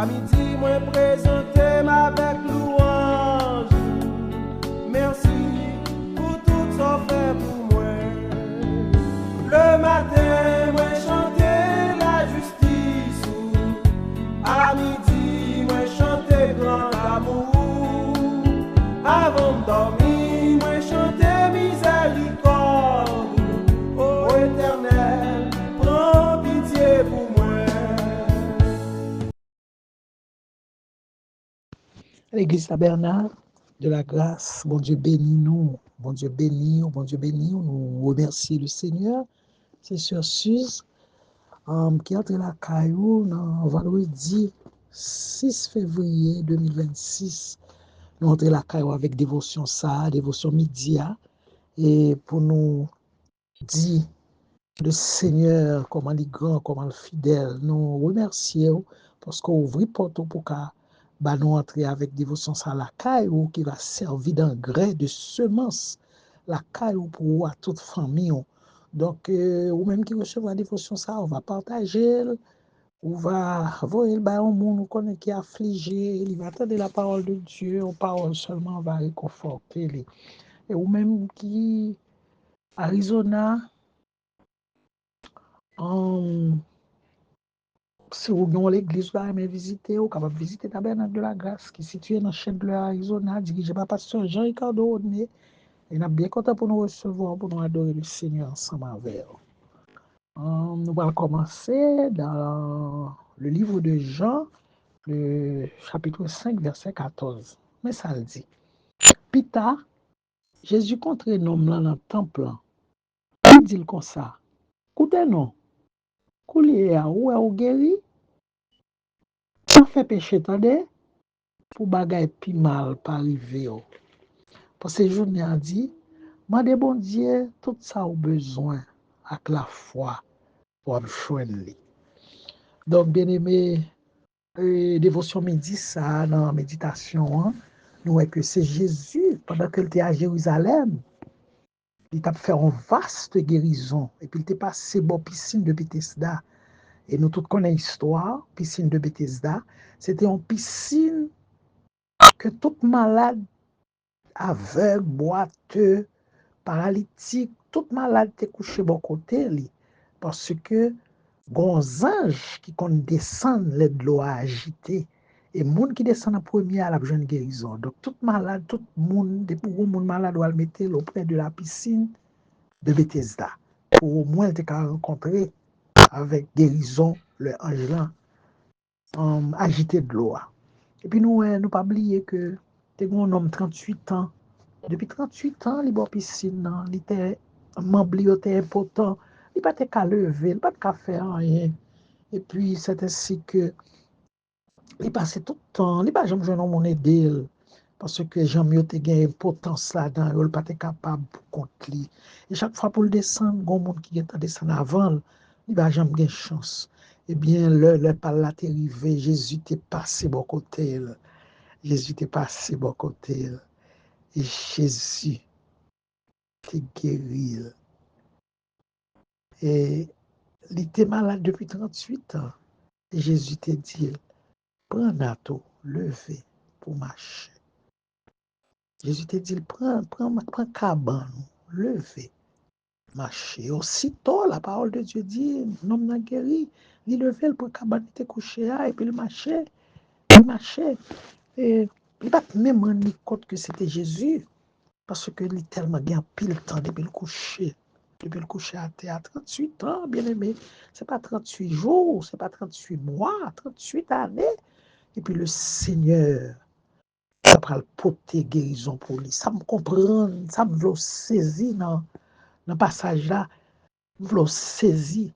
midi, moi présenter avec louange. Merci pour tout ça fait pour moi. Le matin, moi chanter la justice. À midi, moi chanter grand amour. Avant de dormir, moi chanter miséricorde. Ô Éternel, prends pitié pour moi. L'église Tabernacle de la grâce, bon Dieu bénis nous, bon Dieu bénis nous, bon Dieu bénis nous, nous remercions le Seigneur. C'est sur Suze qui entre la caillou dans vendredi 6 février 2026. Nous entrons la caillou avec dévotion ça, dévotion média, et pour nous dire le Seigneur, comment il est grand, comment il est fidèle. Nous remercions parce qu'on ouvre porte pour qu'à nous entrer avec dévotion ça la caillou qui va servir d'engrais, de semence, la caillou pour à toute famille. Donc, ou même qui recevra dévotion ça, on va partager, on va voir le bain au monde qui est affligé, il va attendre la parole de Dieu, la parole seulement va réconforter. Et ou même qui Arizona, si vous avez l'église, vous avez visiter, vous pouvez visiter le Tabernacle de la Grâce qui est situé dans Chandler, Arizona, dirigé par pasteur Jean-Ricardo Rodney. Et nous sommes bien contents pour nous recevoir, pour nous adorer le Seigneur ensemble avec vous. Nous allons commencer dans le livre de Jean, le chapitre 5, verset 14. Mais ça le dit. Pita, Jésus contre un homme dans le temple. Il dit comme ça. Écoutez, non. Coulier à ou guéri. Ça fait péché, attendez. Pour bagay pi mal pas arriver. Parce que journée a dit, mande bon Dieu, tout ça au besoin avec la foi pour joindre. Donc, bien aimé, dévotion midi, ça, dans la méditation, nous voyons que c'est Jésus, pendant qu'il était à Jérusalem, il t'a fait une vaste guérison. Et puis, il était passé dans la piscine de Bethesda. Et nous tous connaissons l'histoire, piscine de Bethesda. C'était une piscine que tout malade, aveugle, boiteux, paralytique, tout malade était couché bon côté. Parce que les anges qui descendent de l'eau agité. Et les gens qui descendent en premier à la jeune guérison. Donc, tout malade, tout le monde, depuis que le monde malade doit le mettre auprès de la piscine de Bethesda. Pour au moins te rencontrer avec guérison, le ange là, agité de l'eau. Et puis, nous ne pas oublier que tu un homme 38 ans. Depuis 38 ans, il est en piscine, il était membre, il était important. Il n'a pas qu'à lever, il n'a pas qu'à faire rien. Et puis, c'est ainsi que il passait tout le temps, il n'a pas jamais joué dans mon aider. Parce que j'aime te gagner importance là-dedans, il n'a pas été capable de contre lui. Et chaque fois pour le descendre, il y a un monde qui est descendre avant, il n'a jamais gagné chance. Eh bien, le par là t'es arrivé, Jésus t'est passé bon côté. Jésus t'est passé bon côté. Et Jésus t'est guéri. Et il était malade depuis 38 ans. Et Jésus t'a dit, prends Nato, levez pour marcher. Jésus t'a dit, prends cabane, levez, marcher. Aussitôt, la parole de Dieu dit, l'homme n'a guéri, il levait, prend cabane, il était couché et puis il marchait. Il marchait. Et il n'a pas même rendu compte que c'était Jésus, parce que il tellement bien pile temps depuis le coucher. Depuis le coucher à terre, 38 ans, bien aimé. Ce n'est pas 38 jours, ce n'est pas 38 mois, 38 années. Et puis le Seigneur, ça va le porter guérison pour lui. Ça me comprend, ça me veut saisir dans le passage là, me veut saisir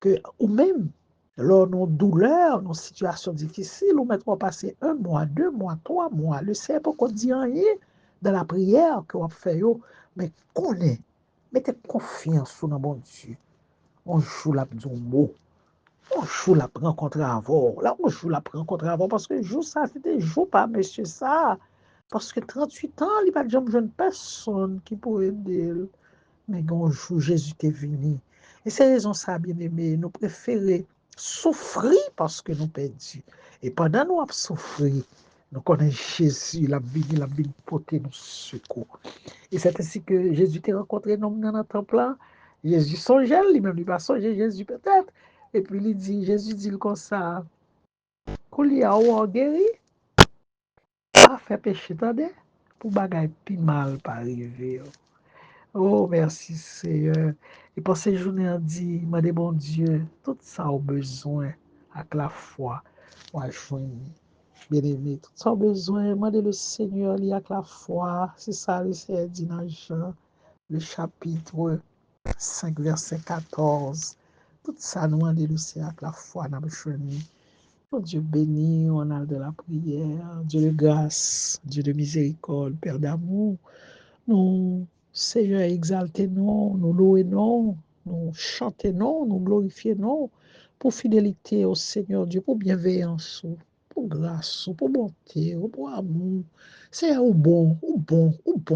que, ou même, lors de nos douleurs, nos situations difficiles, ou maintenant passer 1 mois, 2 mois, 3 mois, le Seigneur peut qu'on dit rien dans la prière que on fait, mais connaît, mettez confiance dans bon Dieu. On joue la mot. On joue la rencontre avant. Là, on joue la rencontre avant parce que jour ça, c'était jour pas monsieur ça. Parce que 38 ans, il n'y a pas de jeune personne qui pourrait aider. Mais quand on joue, Jésus est venu. Et c'est raison ça, bien aimé, nous préférons souffrir parce que nous perdus. Et pendant nous avons souffert, nous connaissons Jésus, la vie porter nos secours. Et c'est ainsi que Jésus t'a rencontré dans notre temple là. Jésus songeait, lui-même, il va songer Jésus peut-être. Et puis il dit, Jésus dit comme ça, qu'on y a ou guéri, pas fait péché, t'entendez? Pour bagaille plus mal pas arriver. Oh, merci Seigneur. Et pour ces journées, on dit, demandez bon Dieu, tout ça au besoin, avec la foi, moi je bien-aimé, tout ça au besoin, demandez le Seigneur, il y a que la foi, c'est ça le Seigneur dit dans Jean, le chapitre 5, verset 14. Tout ça, nous demandez le Seigneur avec la foi, dans le chemin. Oh Dieu béni, on a de la prière, Dieu de grâce, Dieu de miséricorde, Père d'amour. Nous, Seigneur, exaltez-nous, nous louez-nous, nous chantez-nous, nous glorifiez-nous pour fidélité au Seigneur Dieu, pour bienveillance, pour grâce, pour bonté, pour amour. Seigneur, au bon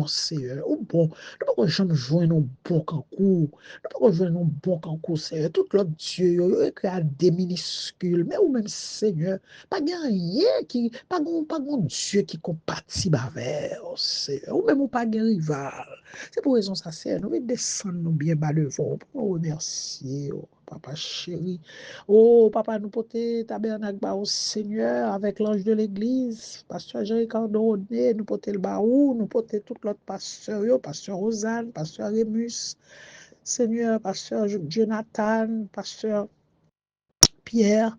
Seigneur, au bon. Nous ne pouvons jamais joindre un bon concours. Nous ne pouvons joindre un bon concours, Seigneur. Tout l'autre Dieu, il écrit à des minuscules, mais ou même Seigneur, pas rien qui, pas grand Dieu qui compatit avec, Seigneur, ou même ou pas de rival. C'est pour raison ça, Seigneur, nous devons descendre nous bien bas devant pour nous remercier, oh, Papa chéri. Oh, Papa, nous porter tabernacle au Seigneur avec l'ange de l'église, Pasteur Jean-Ricardo Rodney, nous porter le baou, nous porter tout l'autre pasteur, yo, Pasteur Rosanne, Pasteur Rémus, Seigneur, Pasteur Jonathan, Pasteur Pierre,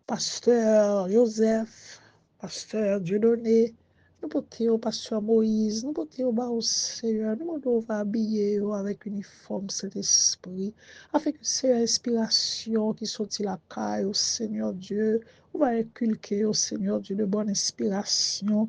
Pasteur Joseph, Pasteur Dieudonné, nous portons au Pasteur Moïse, nous portons au Seigneur, nous devons habiller avec uniforme cet esprit, afin que c'est l'inspiration qui sortit la caille au Seigneur Dieu, on va inculquer au Seigneur Dieu de bonne inspiration.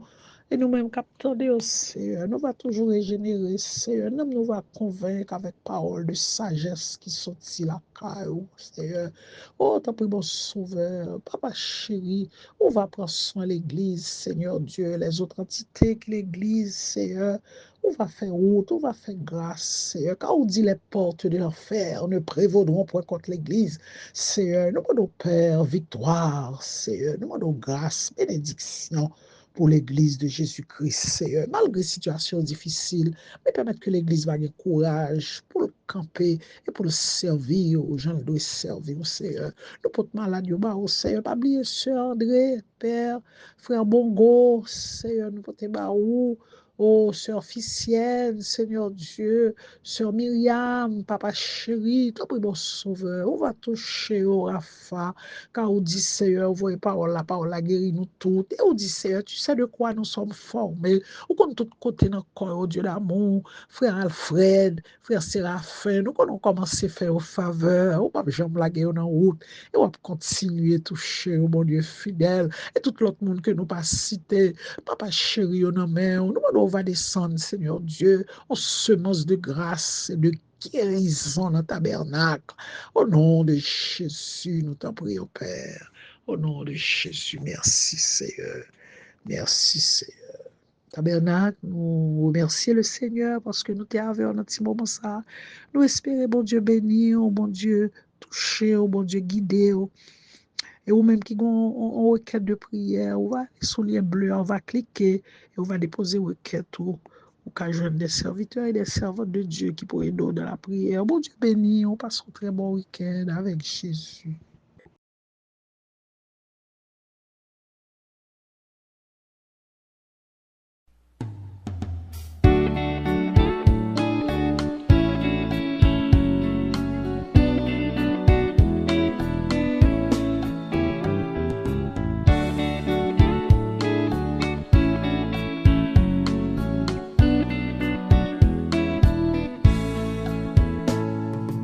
Et nous-mêmes, capteurs au Seigneur, nous va toujours régénérer, Seigneur. Nous va convaincre avec parole de sagesse qui sortit la caille, Seigneur. Oh, t'as pris mon sauveur, Papa chéri, on va prendre soin de l'Église, Seigneur Dieu, les autres entités que l'Église, Seigneur, on va faire route, on va faire grâce, Seigneur. Quand on dit les portes de l'enfer ne prévaudront point contre l'Église, Seigneur, nous demandons Père, victoire, Seigneur, nous demandons grâce, bénédiction pour l'Église de Jésus-Christ, Seigneur, malgré situation difficile, mais permettre que l'Église va avoir courage pour le camper et pour le servir aux gens qui doivent servir au Seigneur. Nous portons malade au Seigneur, pas oublier Sœur André, Père, Frère Bongo, Seigneur, nous portons baou. Oh, Sœur Ficienne, Seigneur Dieu, Sœur Myriam, Papa chéri, toi pour mon sauveur, on va toucher au Rafa, car on dit Seigneur, voyez la parole la guérit nous toutes, et on dit Seigneur, tu sais de quoi nous sommes formés, ou comme tout côté dans le corps, oh Dieu d'amour, Frère Alfred, Frère Séraphin, nous avons commencé à faire aux faveurs, on va jamais la guerre en route, et on va continuer à toucher au bon Dieu fidèle, et tout l'autre monde que nous pas cité, Papa chéri, nous va descendre, Seigneur Dieu, en semence de grâce et de guérison dans le tabernacle. Au nom de Jésus, nous t'en prions, Père. Au nom de Jésus, merci, Seigneur. Merci, Seigneur. Tabernacle, nous remercions le Seigneur parce que nous t'avons dans petit moment ça. Nous espérons, bon Dieu béni, oh bon Dieu touché, oh bon Dieu guidé. Et ou même qui ont une requête de prière, on va sur le lien bleu, on va cliquer et on va déposer une requête ou qu'à joindre des serviteurs et des servantes de Dieu qui pourraient nous dans la prière. Bon Dieu béni, on passe un très bon week-end avec Jésus.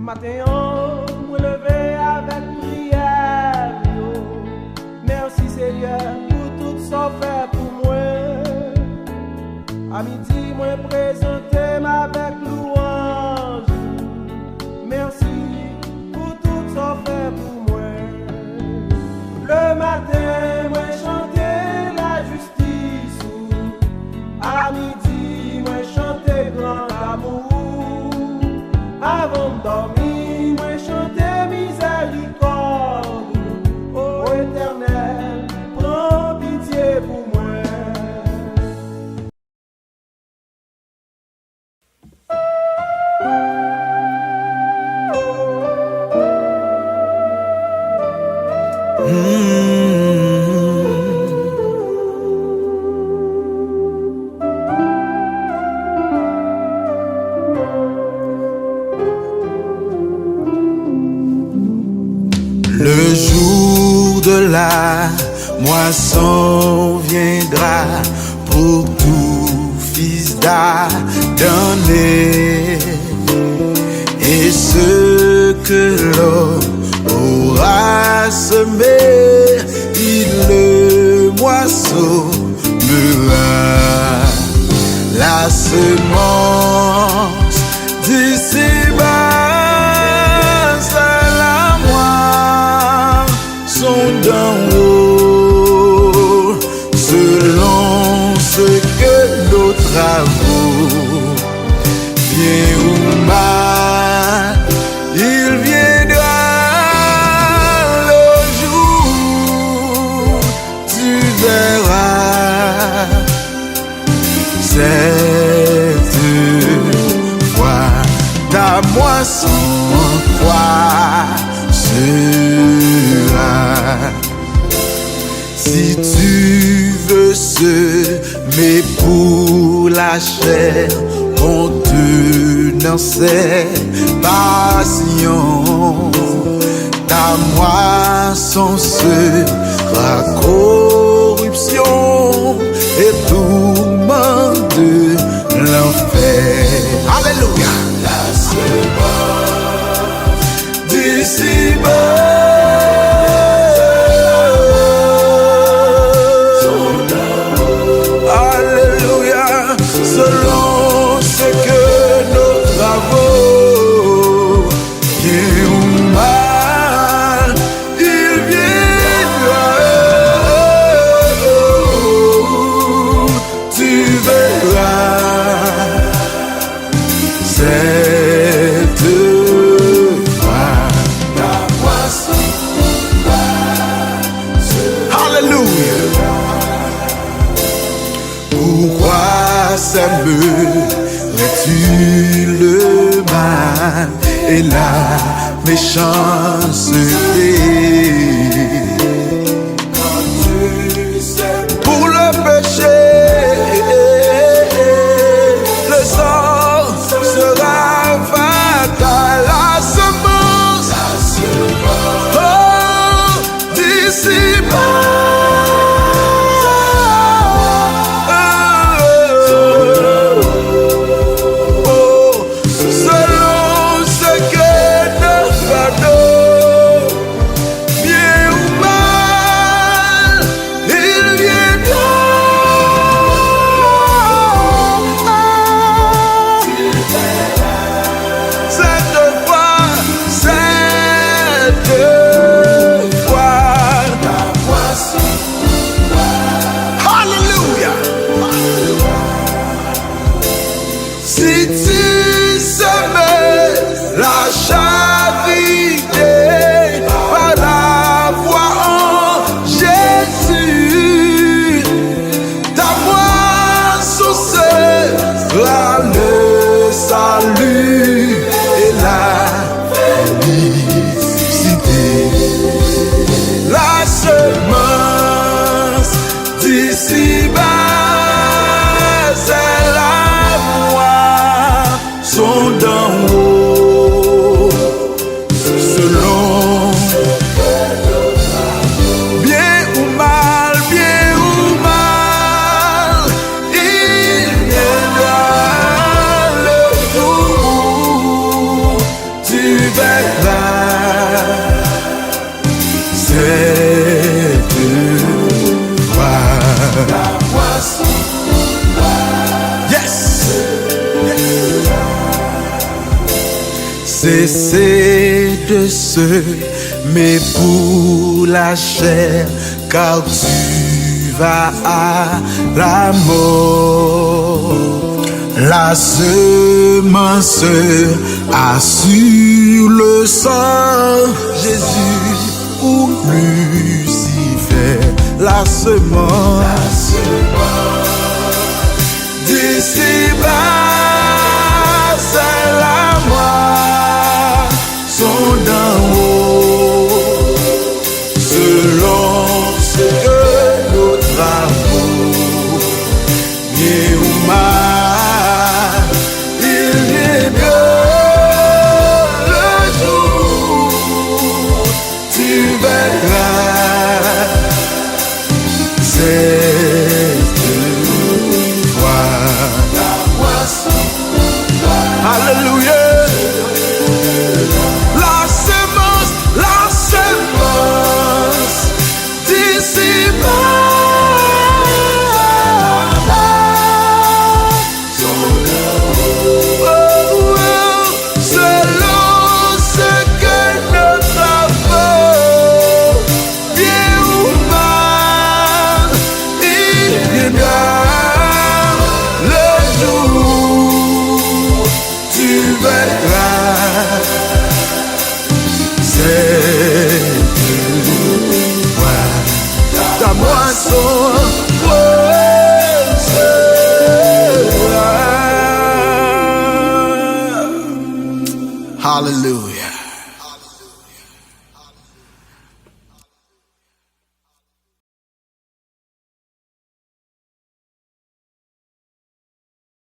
Matin, me lever avec prière. Merci Seigneur pour tout ça fait pour moi. À midi, moi présenter avec louange. Merci pour tout ça fait pour moi. Le matin, moi chanter la justice. À midi, moi chanter grand amour. Avant de dormir, moi chanter miséricorde. Le jour de la moisson viendra pour tout fils d'Adam. Et ce que l'homme aura semé, il le moissonnera. La semence d'ici-bas, c'est la moisson d'en haut, selon ce que nos travaux, bien ou mal, il viendra le jour, tu verras cette fois ta moisson en toi sera. Si tu veux semer pour la chair, contenant ses passions, ta moisson sera corruption et tourment de l'enfer. Alléluia. La semence d'ici-bas, alléluia, selon ce que nos travaux, bien ou mal, il viendra. Tu verras cette fois ta moisson. Alléluia. Pourquoi sèmerais-tu le mal et la méchanceté? Pour le péché, le sang sera fatal. La semence, oh, d'ici-bas. Si tu semais la charité par la foi en Jésus, ta moisson sera le salut et la félicité. La semence d'ici-bas, c'est la moisson d'en haut, selon bien ou mal, il viendra le jour, tu verras cette fois la moisson. Yes. Cessez de semer pour la chair, car tu vas à la mort. La semence assure le sang, Jésus ou Lucifer. La semence